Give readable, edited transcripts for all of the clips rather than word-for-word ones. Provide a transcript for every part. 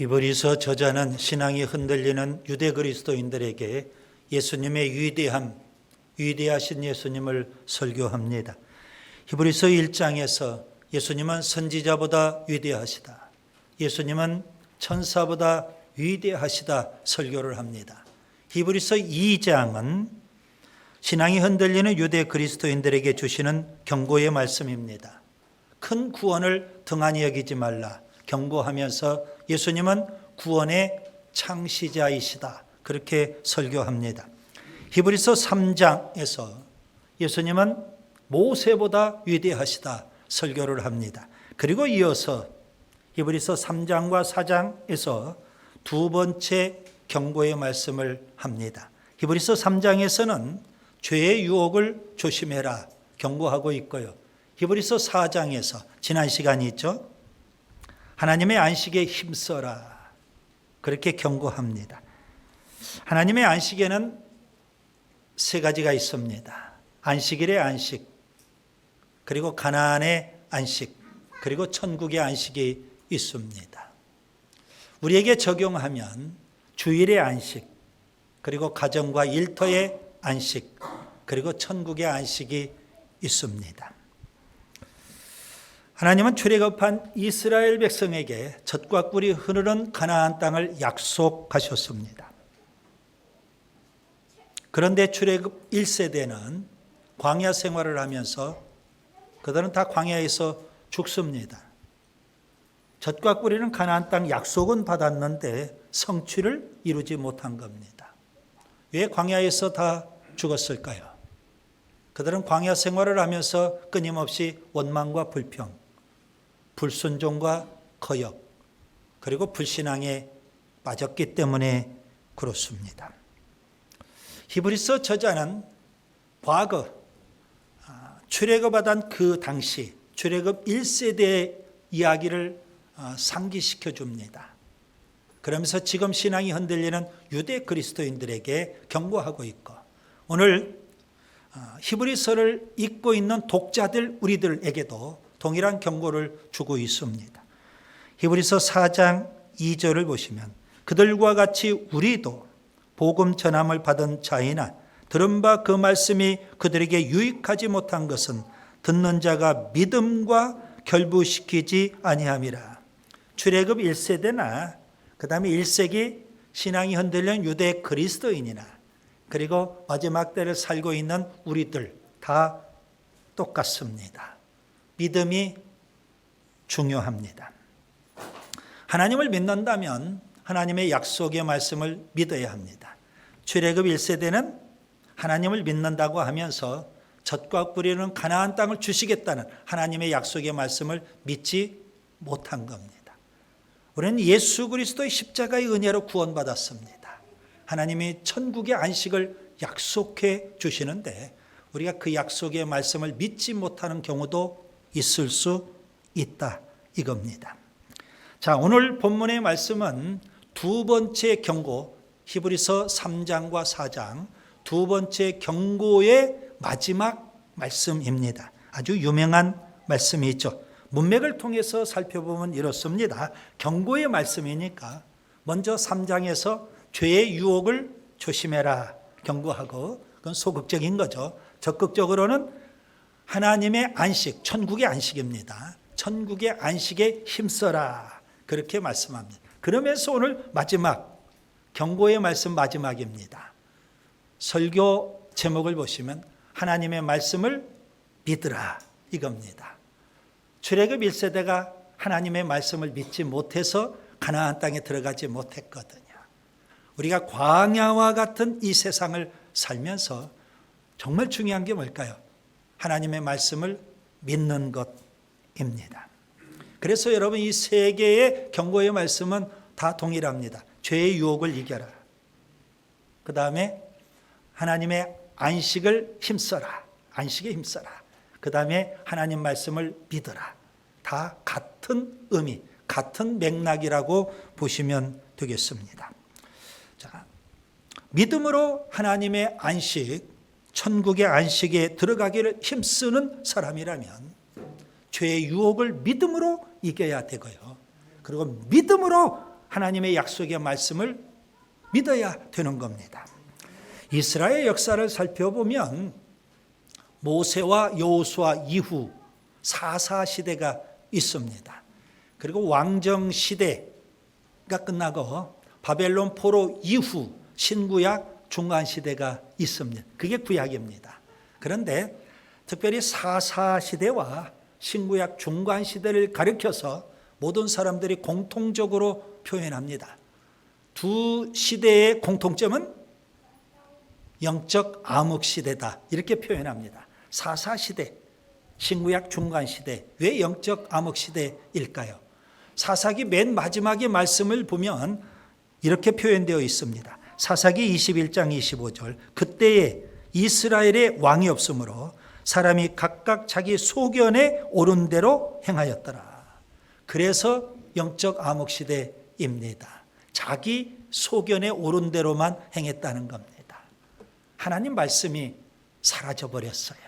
히브리서 저자는 신앙이 흔들리는 유대 그리스도인들에게 예수님의 위대하신 예수님을 설교합니다. 히브리서 1장에서 예수님은 선지자보다 위대하시다, 예수님은 천사보다 위대하시다 설교를 합니다. 히브리서 2장은 신앙이 흔들리는 유대 그리스도인들에게 주시는 경고의 말씀입니다. 큰 구원을 등한히 여기지 말라 경고하면서 예수님은 구원의 창시자이시다 그렇게 설교합니다. 히브리서 3장에서 예수님은 모세보다 위대하시다 설교를 합니다. 그리고 이어서 히브리서 3장과 4장에서 두 번째 경고의 말씀을 합니다. 히브리서 3장에서는 죄의 유혹을 조심해라 경고하고 있고요. 히브리서 4장에서 지난 시간이 있죠. 하나님의 안식에 힘써라 그렇게 경고합니다. 하나님의 안식에는 세 가지가 있습니다. 안식일의 안식, 그리고 가나안의 안식, 그리고 천국의 안식이 있습니다. 우리에게 적용하면 주일의 안식, 그리고 가정과 일터의 안식, 그리고 천국의 안식이 있습니다. 하나님은 출애굽한 이스라엘 백성에게 젖과 꿀이 흐르는 가나안 땅을 약속하셨습니다. 그런데 출애굽 1세대는 광야 생활을 하면서 그들은 다 광야에서 죽습니다. 젖과 꿀이는 가나안 땅 약속은 받았는데 성취를 이루지 못한 겁니다. 왜 광야에서 다 죽었을까요? 그들은 광야 생활을 하면서 끊임없이 원망과 불평, 불순종과 거역, 그리고 불신앙에 빠졌기 때문에 그렇습니다. 히브리서 저자는 과거 출애굽하던 그 당시 출애굽 1세대의 이야기를 상기시켜 줍니다. 그러면서 지금 신앙이 흔들리는 유대 그리스도인들에게 경고하고 있고, 오늘 히브리서를 읽고 있는 독자들 우리들에게도 동일한 경고를 주고 있습니다. 히브리서 4장 2절을 보시면 그들과 같이 우리도 복음 전함을 받은 자이나 들은 바 그 말씀이 그들에게 유익하지 못한 것은 듣는 자가 믿음과 결부시키지 아니함이라. 출애굽 1세대나 그 다음에 1세기 신앙이 흔들린 유대 그리스도인이나 그리고 마지막 때를 살고 있는 우리들 다 똑같습니다. 믿음이 중요합니다. 하나님을 믿는다면 하나님의 약속의 말씀을 믿어야 합니다. 출애굽 1세대는 하나님을 믿는다고 하면서 젖과 꿀이는 가나안 땅을 주시겠다는 하나님의 약속의 말씀을 믿지 못한 겁니다. 우리는 예수 그리스도의 십자가의 은혜로 구원받았습니다. 하나님이 천국의 안식을 약속해 주시는데 우리가 그 약속의 말씀을 믿지 못하는 경우도 있을 수 있다 이겁니다. 자, 오늘 본문의 말씀은 두 번째 경고, 히브리서 3장과 4장 두 번째 경고의 마지막 말씀입니다. 아주 유명한 말씀이죠. 문맥을 통해서 살펴보면 이렇습니다. 경고의 말씀이니까 먼저 3장에서 죄의 유혹을 조심해라 경고하고, 그건 소극적인 거죠. 적극적으로는 하나님의 안식, 천국의 안식입니다. 천국의 안식에 힘써라 그렇게 말씀합니다. 그러면서 오늘 마지막 경고의 말씀 마지막입니다. 설교 제목을 보시면 하나님의 말씀을 믿으라 이겁니다. 출애굽 1세대가 하나님의 말씀을 믿지 못해서 가나안 땅에 들어가지 못했거든요. 우리가 광야와 같은 이 세상을 살면서 정말 중요한 게 뭘까요? 하나님의 말씀을 믿는 것입니다. 그래서 여러분 이 세 개의 경고의 말씀은 다 동일합니다. 죄의 유혹을 이겨라. 그 다음에 하나님의 안식을 힘써라. 안식에 힘써라. 그 다음에 하나님 말씀을 믿어라. 다 같은 의미, 같은 맥락이라고 보시면 되겠습니다. 자, 믿음으로 하나님의 안식, 천국의 안식에 들어가기를 힘쓰는 사람이라면 죄의 유혹을 믿음으로 이겨야 되고요. 그리고 믿음으로 하나님의 약속의 말씀을 믿어야 되는 겁니다. 이스라엘 역사를 살펴보면 모세와 여호수아 이후 사사 시대가 있습니다. 그리고 왕정 시대가 끝나고 바벨론 포로 이후 신구약 중간 시대가 있습니다. 그게 구약입니다. 그런데 특별히 사사 시대와 신구약 중간 시대를 가리켜서 모든 사람들이 공통적으로 표현합니다. 두 시대의 공통점은 영적 암흑 시대다, 이렇게 표현합니다. 사사 시대, 신구약 중간 시대. 왜 영적 암흑 시대일까요? 사사기 맨 마지막의 말씀을 보면 이렇게 표현되어 있습니다. 사사기 21장 25절. 그때에 이스라엘의 왕이 없으므로 사람이 각각 자기 소견에 옳은 대로 행하였더라. 그래서 영적 암흑 시대입니다. 자기 소견에 옳은 대로만 행했다는 겁니다. 하나님 말씀이 사라져 버렸어요.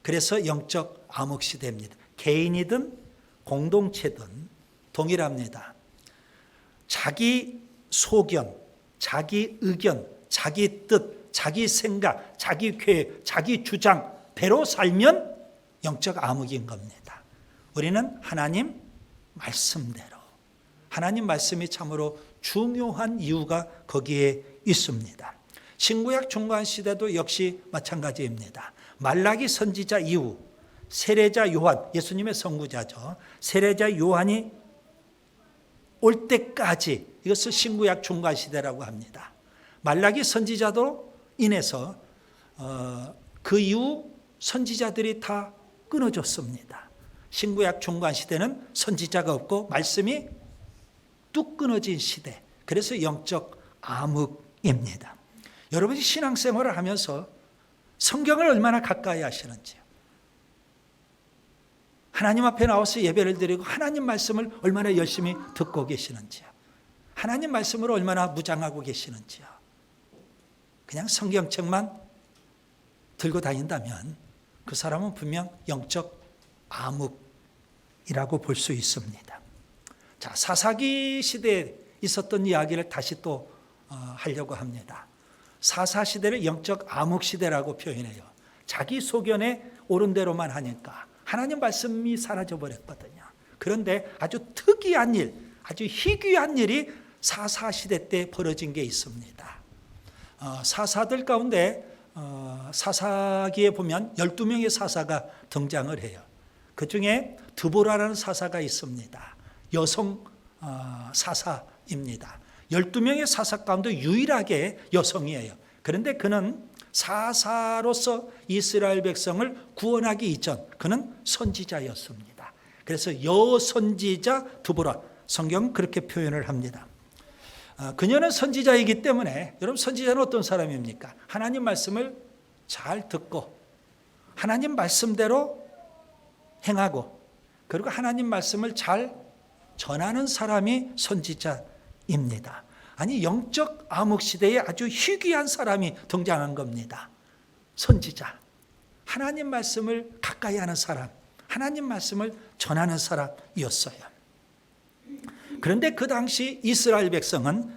그래서 영적 암흑 시대입니다. 개인이든 공동체든 동일합니다. 자기 소견, 자기 의견, 자기 뜻, 자기 생각, 자기 계획, 자기 주장 배로 살면 영적 암흑인 겁니다. 우리는 하나님 말씀대로, 하나님 말씀이 참으로 중요한 이유가 거기에 있습니다. 신구약 중간 시대도 역시 마찬가지입니다. 말라기 선지자 이후 세례자 요한, 예수님의 선구자죠. 세례자 요한이 올 때까지 이것을 신구약 중간 시대라고 합니다. 말라기 선지자도 인해서 그 이후 선지자들이 다 끊어졌습니다. 신구약 중간 시대는 선지자가 없고 말씀이 뚝 끊어진 시대. 그래서 영적 암흑입니다. 여러분이 신앙생활을 하면서 성경을 얼마나 가까이 하시는지요. 하나님 앞에 나와서 예배를 드리고 하나님 말씀을 얼마나 열심히 듣고 계시는지요. 하나님 말씀으로 얼마나 무장하고 계시는지요. 그냥 성경책만 들고 다닌다면 그 사람은 분명 영적 암흑이라고 볼 수 있습니다. 자, 사사기 시대에 있었던 이야기를 다시 또 하려고 합니다. 사사 시대를 영적 암흑 시대라고 표현해요. 자기 소견에 옳은 대로만 하니까 하나님 말씀이 사라져 버렸거든요. 그런데 아주 특이한 일, 아주 희귀한 일이 사사 시대 때 벌어진 게 있습니다. 사사들 가운데 사사기에 보면 12명의 사사가 등장을 해요. 그 중에 드보라라는 사사가 있습니다. 여성 사사입니다. 12명의 사사 가운데 유일하게 여성이에요. 그런데 그는 사사로서 이스라엘 백성을 구원하기 이전 그는 선지자였습니다. 그래서 여선지자 드보라, 성경은 그렇게 표현을 합니다. 그녀는 선지자이기 때문에, 여러분 선지자는 어떤 사람입니까? 하나님 말씀을 잘 듣고 하나님 말씀대로 행하고 그리고 하나님 말씀을 잘 전하는 사람이 선지자입니다. 아니, 영적 암흑 시대에 아주 희귀한 사람이 등장한 겁니다. 선지자, 하나님 말씀을 가까이 하는 사람, 하나님 말씀을 전하는 사람이었어요. 그런데 그 당시 이스라엘 백성은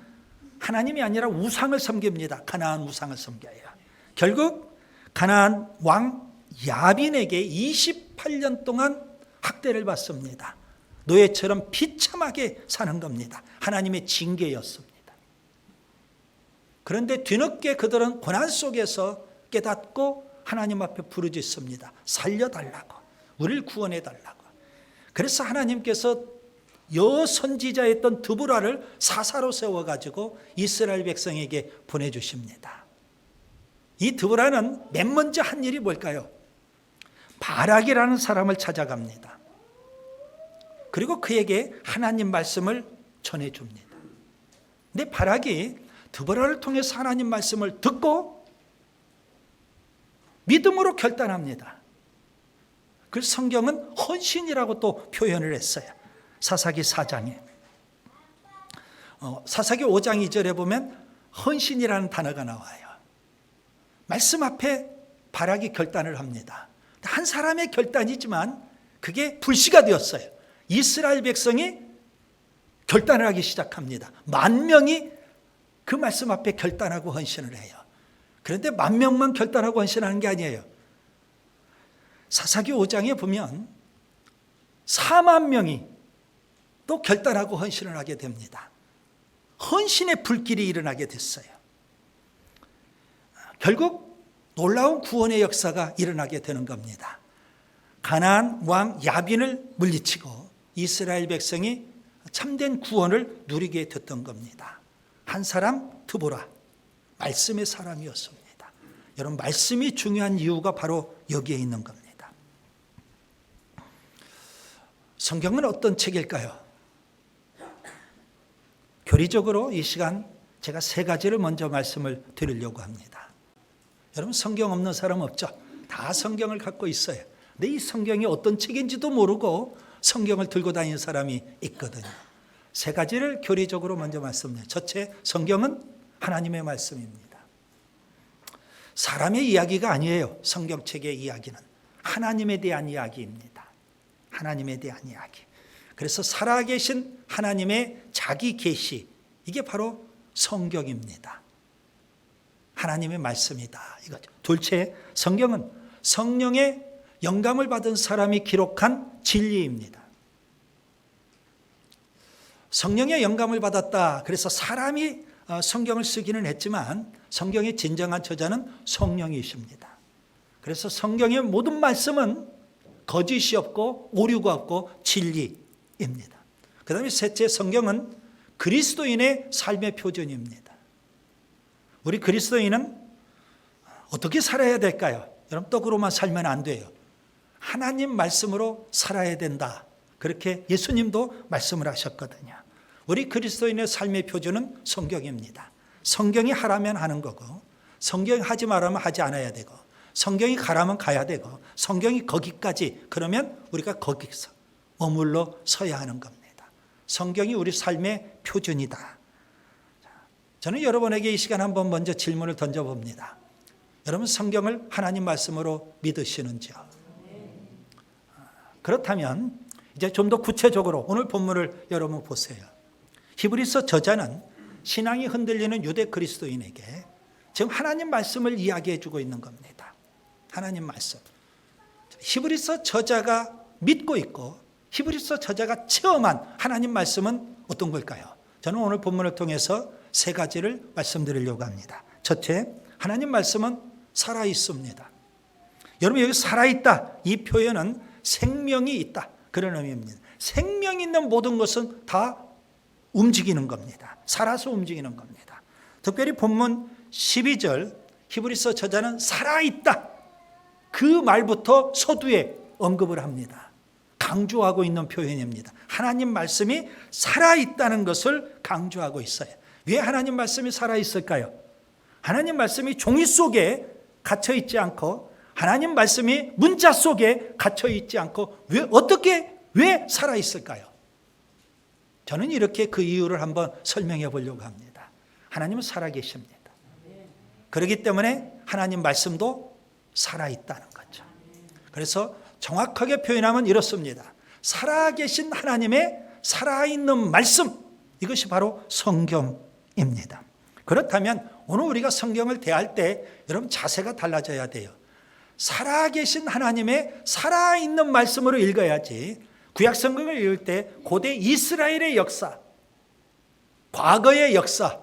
하나님이 아니라 우상을 섬깁니다. 가나안 우상을 섬겨요. 결국 가나안 왕 야빈에게 28년 동안 학대를 받습니다. 노예처럼 비참하게 사는 겁니다. 하나님의 징계였습니다. 그런데 뒤늦게 그들은 고난 속에서 깨닫고 하나님 앞에 부르짖습니다. 살려달라고, 우리를 구원해달라고. 그래서 하나님께서 여선지자였던 드보라를 사사로 세워가지고 이스라엘 백성에게 보내주십니다. 이 드보라는 맨 먼저 한 일이 뭘까요? 바락이라는 사람을 찾아갑니다. 그리고 그에게 하나님 말씀을 전해줍니다. 근데 바락이 드보라를 통해서 하나님 말씀을 듣고 믿음으로 결단합니다. 그래서 성경은 헌신이라고 또 표현을 했어요. 사사기 4장에. 사사기 5장 2절에 보면 헌신이라는 단어가 나와요. 말씀 앞에 바락이 결단을 합니다. 한 사람의 결단이지만 그게 불씨가 되었어요. 이스라엘 백성이 결단을 하기 시작합니다. 10,000명이 그 말씀 앞에 결단하고 헌신을 해요. 그런데 10,000명만 결단하고 헌신하는 게 아니에요. 사사기 5장에 보면 40,000명이 또 결단하고 헌신을 하게 됩니다. 헌신의 불길이 일어나게 됐어요. 결국 놀라운 구원의 역사가 일어나게 되는 겁니다. 가나안 왕 야빈을 물리치고 이스라엘 백성이 참된 구원을 누리게 됐던 겁니다. 한 사람 드보라, 말씀의 사람이었습니다. 여러분, 말씀이 중요한 이유가 바로 여기에 있는 겁니다. 성경은 어떤 책일까요? 교리적으로 이 시간 제가 3가지를 먼저 말씀을 드리려고 합니다. 여러분, 성경 없는 사람 없죠? 다 성경을 갖고 있어요. 근데 이 성경이 어떤 책인지도 모르고 성경을 들고 다니는 사람이 있거든요. 3가지를 교리적으로 먼저 말씀드려요. 첫째, 성경은 하나님의 말씀입니다. 사람의 이야기가 아니에요. 성경책의 이야기는 하나님에 대한 이야기입니다. 하나님에 대한 이야기. 그래서 살아계신 하나님의 자기 계시, 이게 바로 성경입니다. 하나님의 말씀이다 이거죠. 둘째, 성경은 성령의 영감을 받은 사람이 기록한 진리입니다. 성령의 영감을 받았다. 그래서 사람이 성경을 쓰기는 했지만 성경의 진정한 저자는 성령이십니다. 그래서 성경의 모든 말씀은 거짓이 없고 오류가 없고 진리입니다. 그 다음에 셋째, 성경은 그리스도인의 삶의 표준입니다. 우리 그리스도인은 어떻게 살아야 될까요? 여러분, 떡으로만 살면 안 돼요. 하나님 말씀으로 살아야 된다. 그렇게 예수님도 말씀을 하셨거든요. 우리 그리스도인의 삶의 표준은 성경입니다. 성경이 하라면 하는 거고, 성경이 하지 말라면 하지 않아야 되고, 성경이 가라면 가야 되고, 성경이 거기까지 그러면 우리가 거기서 머물러 서야 하는 겁니다. 성경이 우리 삶의 표준이다. 저는 여러분에게 이 시간 한번 먼저 질문을 던져봅니다. 여러분, 성경을 하나님 말씀으로 믿으시는지요? 그렇다면 이제 좀 더 구체적으로 오늘 본문을 여러분 보세요. 히브리서 저자는 신앙이 흔들리는 유대 그리스도인에게 지금 하나님 말씀을 이야기해 주고 있는 겁니다. 하나님 말씀. 히브리서 저자가 믿고 있고 히브리서 저자가 체험한 하나님 말씀은 어떤 걸까요? 저는 오늘 본문을 통해서 3가지를 말씀드리려고 합니다. 첫째, 하나님 말씀은 살아있습니다. 여러분, 여기 살아있다, 이 표현은 생명이 있다, 그런 의미입니다. 생명 있는 모든 것은 다 움직이는 겁니다. 살아서 움직이는 겁니다. 특별히 본문 12절 히브리서 저자는 살아있다, 그 말부터 서두에 언급을 합니다. 강조하고 있는 표현입니다. 하나님 말씀이 살아있다는 것을 강조하고 있어요. 왜 하나님 말씀이 살아있을까요? 하나님 말씀이 종이 속에 갇혀있지 않고 하나님 말씀이 문자 속에 갇혀있지 않고 왜 살아있을까요? 저는 이렇게 그 이유를 한번 설명해 보려고 합니다. 하나님은 살아계십니다. 그렇기 때문에 하나님 말씀도 살아있다는 거죠. 그래서 정확하게 표현하면 이렇습니다. 살아계신 하나님의 살아있는 말씀, 이것이 바로 성경입니다. 그렇다면 오늘 우리가 성경을 대할 때 여러분 자세가 달라져야 돼요. 살아계신 하나님의 살아있는 말씀으로 읽어야지 구약 성경을 읽을 때 고대 이스라엘의 역사, 과거의 역사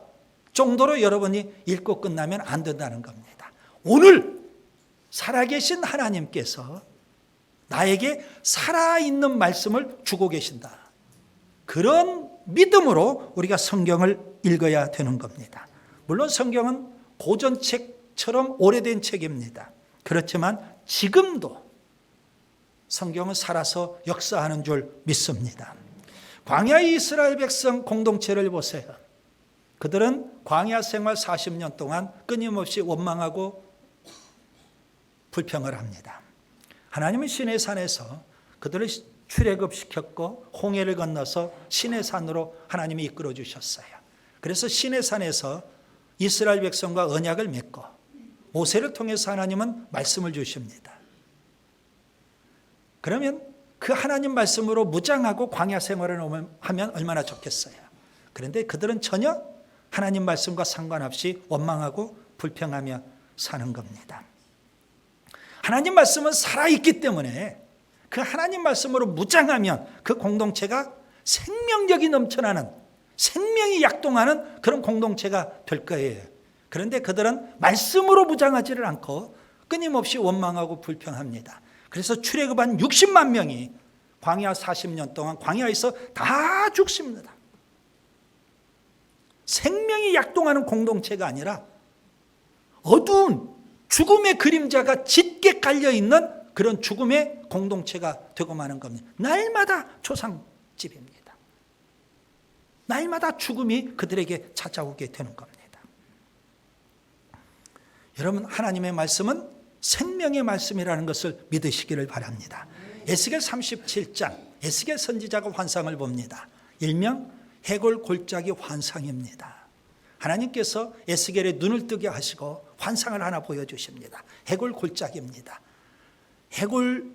정도로 여러분이 읽고 끝나면 안 된다는 겁니다. 오늘 살아계신 하나님께서 나에게 살아있는 말씀을 주고 계신다. 그런 믿음으로 우리가 성경을 읽어야 되는 겁니다. 물론 성경은 고전책처럼 오래된 책입니다. 그렇지만 지금도 성경은 살아서 역사하는 줄 믿습니다. 광야의 이스라엘 백성 공동체를 보세요. 그들은 광야 생활 40년 동안 끊임없이 원망하고 불평을 합니다. 하나님은 시내산에서 그들을 출애굽시켰고 홍해를 건너서 시내산으로 하나님이 이끌어 주셨어요. 그래서 시내산에서 이스라엘 백성과 언약을 맺고 모세를 통해서 하나님은 말씀을 주십니다. 그러면 그 하나님 말씀으로 무장하고 광야 생활을 하면 얼마나 좋겠어요. 그런데 그들은 전혀 하나님 말씀과 상관없이 원망하고 불평하며 사는 겁니다. 하나님 말씀은 살아있기 때문에 그 하나님 말씀으로 무장하면 그 공동체가 생명력이 넘쳐나는, 생명이 약동하는 그런 공동체가 될 거예요. 그런데 그들은 말씀으로 무장하지를 않고 끊임없이 원망하고 불평합니다. 그래서 출애굽한 60만 명이 광야 40년 동안 광야에서 다 죽습니다. 생명이 약동하는 공동체가 아니라 어두운 죽음의 그림자가 짙게 깔려있는 그런 죽음의 공동체가 되고 마는 겁니다. 날마다 조상집입니다. 날마다 죽음이 그들에게 찾아오게 되는 겁니다. 여러분, 하나님의 말씀은 생명의 말씀이라는 것을 믿으시기를 바랍니다. 에스겔 37장, 에스겔 선지자가 환상을 봅니다. 일명 해골 골짜기 환상입니다. 하나님께서 에스겔의 눈을 뜨게 하시고 환상을 하나 보여주십니다. 해골 골짜기입니다. 해골이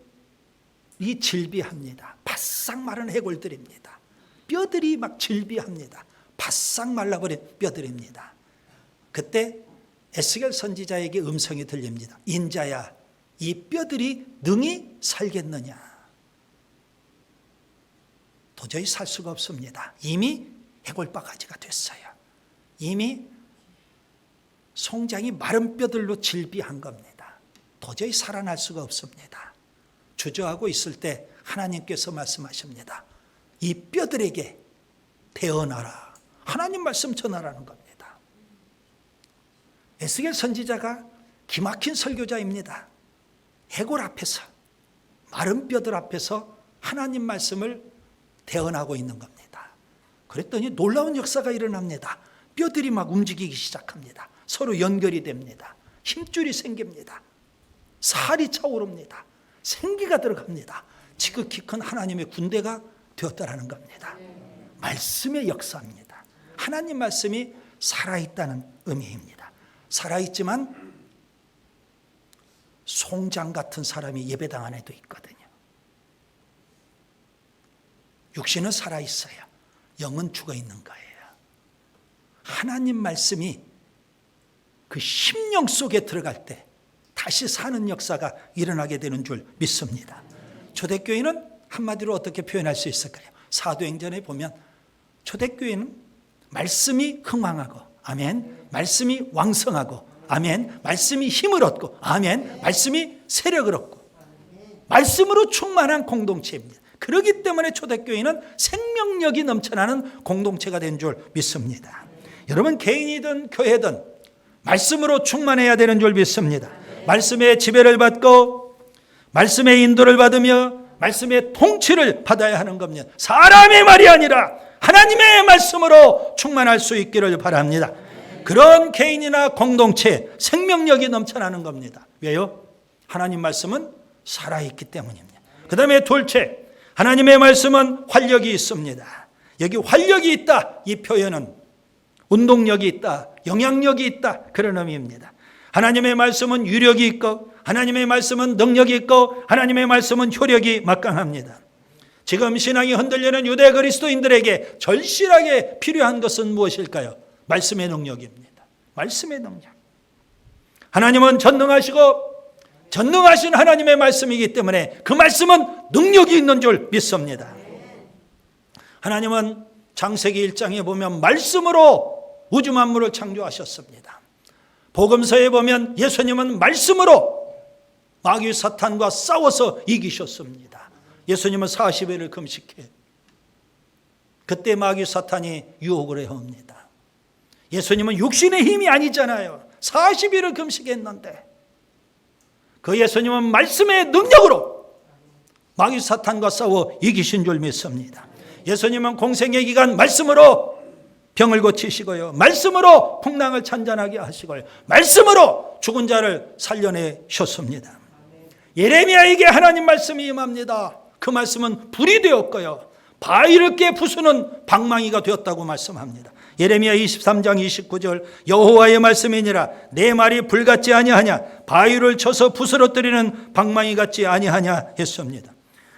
질비합니다. 바싹 마른 해골들입니다. 뼈들이 막 질비합니다. 바싹 말라버린 뼈들입니다. 그때 에스겔 선지자에게 음성이 들립니다. 인자야, 이 뼈들이 능히 살겠느냐? 도저히 살 수가 없습니다. 이미 해골바가지가 됐어요. 이미 송장이 마른 뼈들로 질비한 겁니다. 도저히 살아날 수가 없습니다. 주저하고 있을 때 하나님께서 말씀하십니다. 이 뼈들에게 태어나라. 하나님 말씀 전하라는 겁니다. 에스겔 선지자가 기막힌 설교자입니다. 해골 앞에서, 마른 뼈들 앞에서 하나님 말씀을 대언하고 있는 겁니다. 그랬더니 놀라운 역사가 일어납니다. 뼈들이 막 움직이기 시작합니다. 서로 연결이 됩니다. 힘줄이 생깁니다. 살이 차오릅니다. 생기가 들어갑니다. 지극히 큰 하나님의 군대가 되었다라는 겁니다. 말씀의 역사입니다. 하나님 말씀이 살아있다는 의미입니다. 살아있지만 송장 같은 사람이 예배당 안에도 있거든요. 육신은 살아있어요. 영은 죽어있는 거예요. 하나님 말씀이 그 심령 속에 들어갈 때 다시 사는 역사가 일어나게 되는 줄 믿습니다. 초대교회는 한마디로 어떻게 표현할 수 있을까요? 사도행전에 보면 초대교회는 말씀이 흥왕하고, 아멘, 말씀이 왕성하고, 아멘, 말씀이 힘을 얻고, 아멘, 말씀이 세력을 얻고, 말씀으로 충만한 공동체입니다. 그렇기 때문에 초대교회는 생명력이 넘쳐나는 공동체가 된 줄 믿습니다. 여러분, 개인이든 교회든 말씀으로 충만해야 되는 줄 믿습니다. 말씀의 지배를 받고 말씀의 인도를 받으며 말씀의 통치를 받아야 하는 겁니다. 사람의 말이 아니라 하나님의 말씀으로 충만할 수 있기를 바랍니다. 그런 개인이나 공동체 생명력이 넘쳐나는 겁니다. 왜요? 하나님 말씀은 살아있기 때문입니다. 그 다음에 둘째, 하나님의 말씀은 활력이 있습니다. 여기 활력이 있다, 이 표현은 운동력이 있다, 영향력이 있다, 그런 의미입니다. 하나님의 말씀은 유력이 있고, 하나님의 말씀은 능력이 있고, 하나님의 말씀은 효력이 막강합니다. 지금 신앙이 흔들리는 유대 그리스도인들에게 절실하게 필요한 것은 무엇일까요? 말씀의 능력입니다. 말씀의 능력. 하나님은 전능하시고 전능하신 하나님의 말씀이기 때문에 그 말씀은 능력이 있는 줄 믿습니다. 하나님은 창세기 1장에 보면 말씀으로 우주 만물을 창조하셨습니다. 복음서에 보면 예수님은 말씀으로 마귀 사탄과 싸워서 이기셨습니다. 예수님은 40일을 금식해. 그때 마귀 사탄이 유혹을 해옵니다. 예수님은 육신의 힘이 아니잖아요. 40일을 금식했는데 그 예수님은 말씀의 능력으로 마귀 사탄과 싸워 이기신 줄 믿습니다. 예수님은 공생의 기간 말씀으로 병을 고치시고요, 말씀으로 풍랑을 잔잔하게 하시고요, 말씀으로 죽은 자를 살려내셨습니다. 예레미야에게 하나님 말씀이 임합니다. 그 말씀은 불이 되었고요, 바위를 깨 부수는 방망이가 되었다고 말씀합니다. 예레미야 23장 29절, 여호와의 말씀이니라 내 말이 불같지 아니하냐, 바위를 쳐서 부스러뜨리는 방망이 같지 아니하냐 했습니다.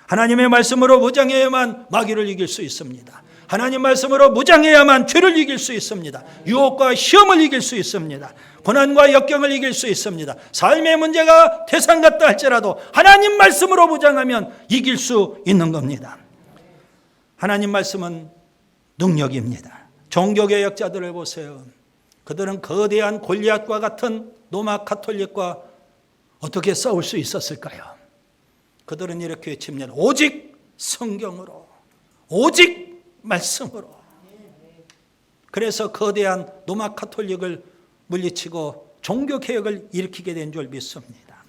하나님의 말씀으로 무장해야만 마귀를 이길 수 있습니다. 하나님 말씀으로 무장해야만 죄를 이길 수 있습니다. 유혹과 시험을 이길 수 있습니다. 고난과 역경을 이길 수 있습니다. 삶의 문제가 태산 같다 할지라도 하나님 말씀으로 무장하면 이길 수 있는 겁니다. 하나님 말씀은 능력입니다. 종교개혁자들을 보세요. 그들은 거대한 골리앗과 같은 로마 가톨릭과 어떻게 싸울 수 있었을까요? 그들은 이렇게 외칩니다. 오직 성경으로, 오직 말씀으로. 그래서 거대한 로마 가톨릭을 물리치고 종교개혁을 일으키게 된 줄 믿습니다.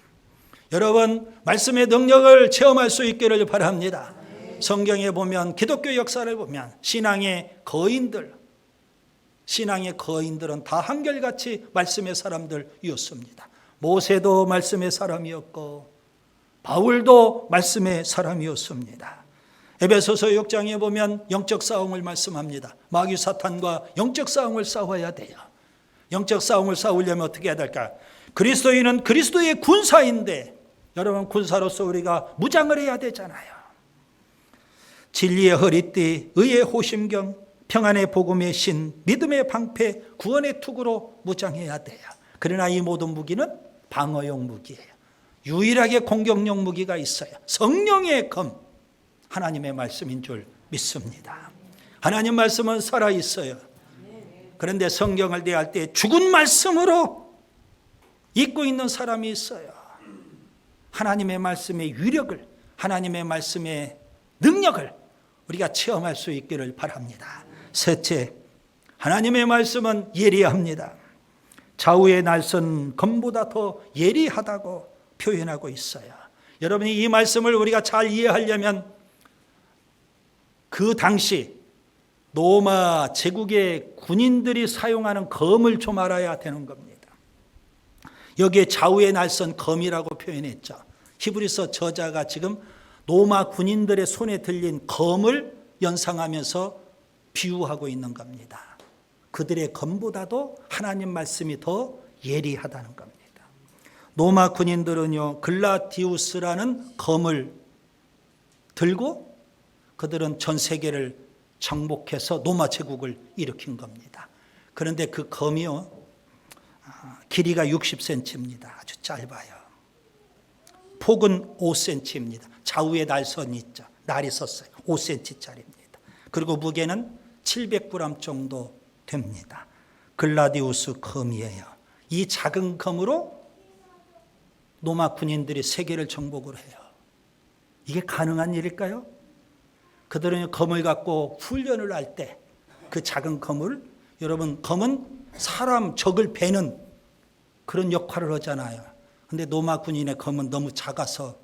여러분, 말씀의 능력을 체험할 수 있기를 바랍니다. 성경에 보면, 기독교 역사를 보면 신앙의 거인들은 다 한결같이 말씀의 사람들이었습니다. 모세도 말씀의 사람이었고 바울도 말씀의 사람이었습니다. 에베소서 6장에 보면 영적 싸움을 말씀합니다. 마귀 사탄과 영적 싸움을 싸워야 돼요. 영적 싸움을 싸우려면 어떻게 해야 될까? 그리스도인은 그리스도의 군사인데, 여러분, 군사로서 우리가 무장을 해야 되잖아요. 진리의 허리띠, 의의 호심경, 평안의 복음의 신, 믿음의 방패, 구원의 투구로 무장해야 돼요. 그러나 이 모든 무기는 방어용 무기예요. 유일하게 공격용 무기가 있어요. 성령의 검, 하나님의 말씀인 줄 믿습니다. 하나님 말씀은 살아있어요. 그런데 성경을 대할 때 죽은 말씀으로 읽고 있는 사람이 있어요. 하나님의 말씀의 위력을, 하나님의 말씀의 능력을 우리가 체험할 수 있기를 바랍니다. 셋째, 하나님의 말씀은 예리합니다. 좌우의 날선 검보다 더 예리하다고 표현하고 있어요. 여러분이 이 말씀을 우리가 잘 이해하려면 그 당시 로마 제국의 군인들이 사용하는 검을 좀 알아야 되는 겁니다. 여기에 좌우의 날선 검이라고 표현했죠. 히브리서 저자가 지금 로마 군인들의 손에 들린 검을 연상하면서 비유하고 있는 겁니다. 그들의 검보다도 하나님 말씀이 더 예리하다는 겁니다. 로마 군인들은요, 글라디우스라는 검을 들고 그들은 전 세계를 정복해서 로마 제국을 일으킨 겁니다. 그런데 그 검이요, 길이가 60cm입니다. 아주 짧아요. 폭은 5cm입니다. 좌우에 날선이 있죠. 날이 섰어요. 5cm짜리입니다. 그리고 무게는 700g 정도 됩니다. 글라디우스 검이에요. 이 작은 검으로 로마 군인들이 세계를 정복을 해요. 이게 가능한 일일까요? 그들은 검을 갖고 훈련을 할 때 그 작은 검을, 여러분, 검은 사람 적을 베는 그런 역할을 하잖아요. 근데 로마 군인의 검은 너무 작아서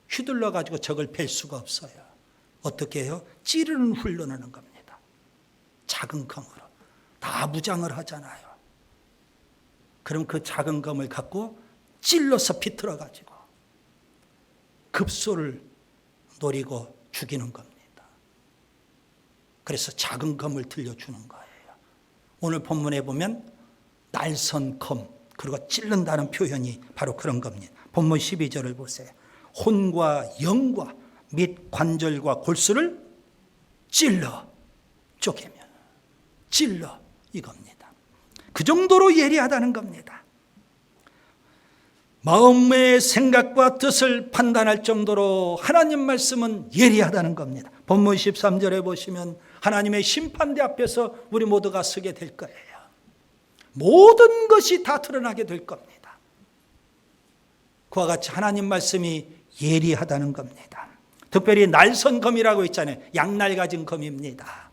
휘둘러 가지고 적을 벨 수가 없어요. 어떻게 해요? 찌르는 훈련을 하는 겁니다. 작은 검으로. 다 무장을 하잖아요. 그럼 그 작은 검을 갖고 찔러서 비틀어 가지고 급소를 노리고 죽이는 겁니다. 그래서 작은 검을 들려주는 거예요. 오늘 본문에 보면 날선 검, 그리고 찔른다는 표현이 바로 그런 겁니다. 본문 12절을 보세요. 혼과 영과 및 관절과 골수를 찔러 쪼개면, 찔러, 이겁니다. 그 정도로 예리하다는 겁니다. 마음의 생각과 뜻을 판단할 정도로 하나님 말씀은 예리하다는 겁니다. 본문 13절에 보시면 하나님의 심판대 앞에서 우리 모두가 서게 될 거예요. 모든 것이 다 드러나게 될 겁니다. 그와 같이 하나님 말씀이 예리하다는 겁니다. 특별히 날선 검이라고 있잖아요. 양날 가진 검입니다.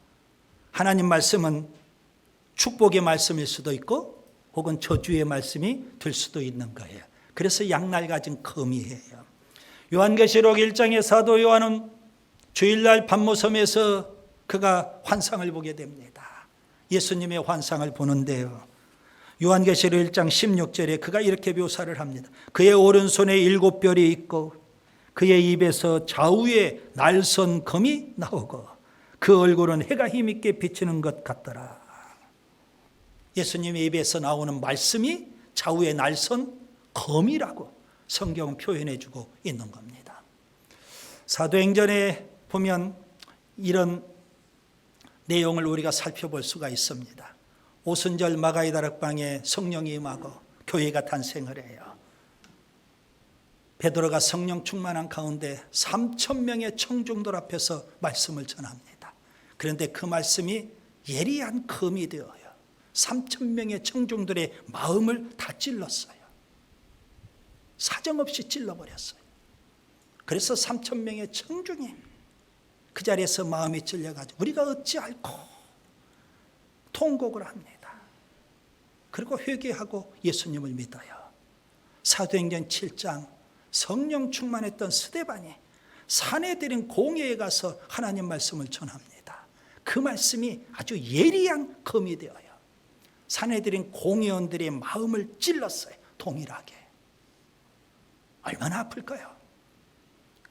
하나님 말씀은 축복의 말씀일 수도 있고 혹은 저주의 말씀이 될 수도 있는 거예요. 그래서 양날 가진 검이에요. 요한계시록 1장의 사도 요한은 주일날 밤모섬에서 그가 환상을 보게 됩니다. 예수님의 환상을 보는데요, 요한계시록 1장 16절에 그가 이렇게 묘사를 합니다. 그의 오른손에 7별이 있고 그의 입에서 좌우에 날선 검이 나오고 그 얼굴은 해가 힘있게 비치는 것 같더라. 예수님의 입에서 나오는 말씀이 좌우에 날선 검이라고 성경은 표현해 주고 있는 겁니다. 사도행전에 보면 이런 내용을 우리가 살펴볼 수가 있습니다. 오순절 마가의 다락방에 성령이 임하고 교회가 탄생을 해요. 베드로가 성령 충만한 가운데 3,000명의 청중들 앞에서 말씀을 전합니다. 그런데 그 말씀이 예리한 검이 되어요. 3,000명의 청중들의 마음을 다 찔렀어요. 사정없이 찔러버렸어요. 그래서 3,000명의 청중이 그 자리에서 마음이 찔려가지고 우리가 어찌 알고 통곡을 합니다. 그리고 회개하고 예수님을 믿어요. 사도행전 7장 성령 충만했던 스데반이 산에 들인 공회에 가서 하나님 말씀을 전합니다. 그 말씀이 아주 예리한 검이 되어요. 산에 들인 공회원들의 마음을 찔렀어요. 동일하게. 얼마나 아플까요?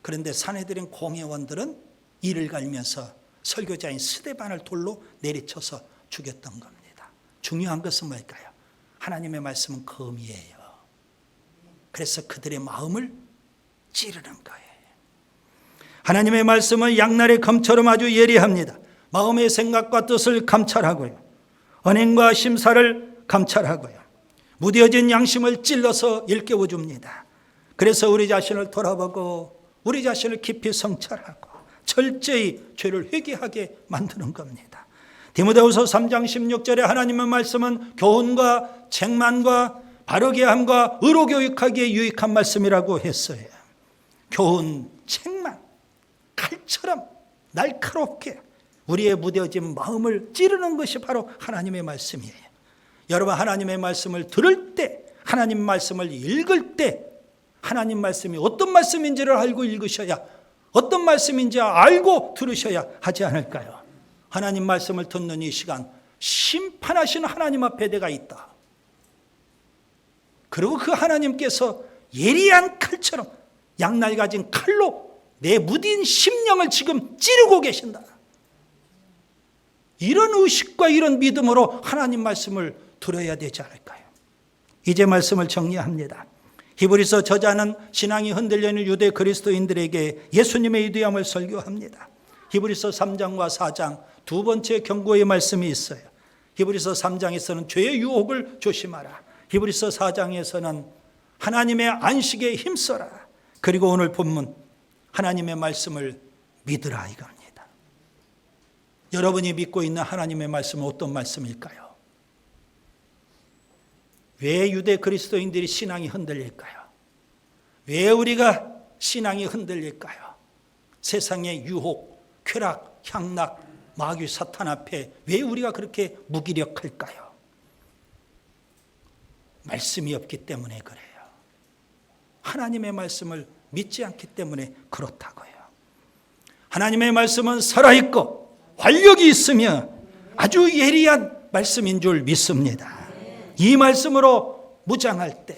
그런데 산에 들인 공회원들은 이를 갈면서 설교자인 스데반을 돌로 내리쳐서 죽였던 겁니다. 중요한 것은 뭘까요? 하나님의 말씀은 검이에요. 그래서 그들의 마음을 찌르는 거예요. 하나님의 말씀은 양날의 검처럼 아주 예리합니다. 마음의 생각과 뜻을 감찰하고요. 언행과 심사를 감찰하고요. 무뎌진 양심을 찔러서 일깨워 줍니다. 그래서 우리 자신을 돌아보고 우리 자신을 깊이 성찰하고 철저히 죄를 회개하게 만드는 겁니다. 디모데후서 3장 16절에 하나님의 말씀은 교훈과 책망과 바르게 함과 의로 교육하기에 유익한 말씀이라고 했어요. 교훈, 책망, 칼처럼 날카롭게 우리의 무뎌진 마음을 찌르는 것이 바로 하나님의 말씀이에요. 여러분, 하나님의 말씀을 들을 때, 하나님 말씀을 읽을 때 하나님 말씀이 어떤 말씀인지를 알고 읽으셔야, 어떤 말씀인지 알고 들으셔야 하지 않을까요? 하나님 말씀을 듣는 이 시간, 심판하시는 하나님 앞에 내가 있다. 그리고 그 하나님께서 예리한 칼처럼 양날 가진 칼로 내 무딘 심령을 지금 찌르고 계신다. 이런 의식과 이런 믿음으로 하나님 말씀을 들어야 되지 않을까요? 이제 말씀을 정리합니다. 히브리서 저자는 신앙이 흔들리는 유대 그리스도인들에게 예수님의 위대함을 설교합니다. 히브리서 3장과 4장 두 번째 경고의 말씀이 있어요. 히브리서 3장에서는 죄의 유혹을 조심하라. 히브리서 4장에서는 하나님의 안식에 힘써라. 그리고 오늘 본문 하나님의 말씀을 믿으라 이겁니다. 여러분이 믿고 있는 하나님의 말씀은 어떤 말씀일까요? 왜 유대 그리스도인들이 신앙이 흔들릴까요? 왜 우리가 신앙이 흔들릴까요? 세상의 유혹, 쾌락, 향락, 마귀, 사탄 앞에 왜 우리가 그렇게 무기력할까요? 말씀이 없기 때문에 그래요. 하나님의 말씀을 믿지 않기 때문에 그렇다고요. 하나님의 말씀은 살아있고 활력이 있으며 아주 예리한 말씀인 줄 믿습니다. 이 말씀으로 무장할 때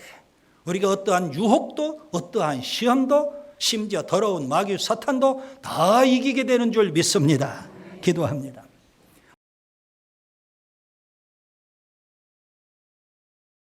우리가 어떠한 유혹도 어떠한 시험도 심지어 더러운 마귀 사탄도 다 이기게 되는 줄 믿습니다. 기도합니다.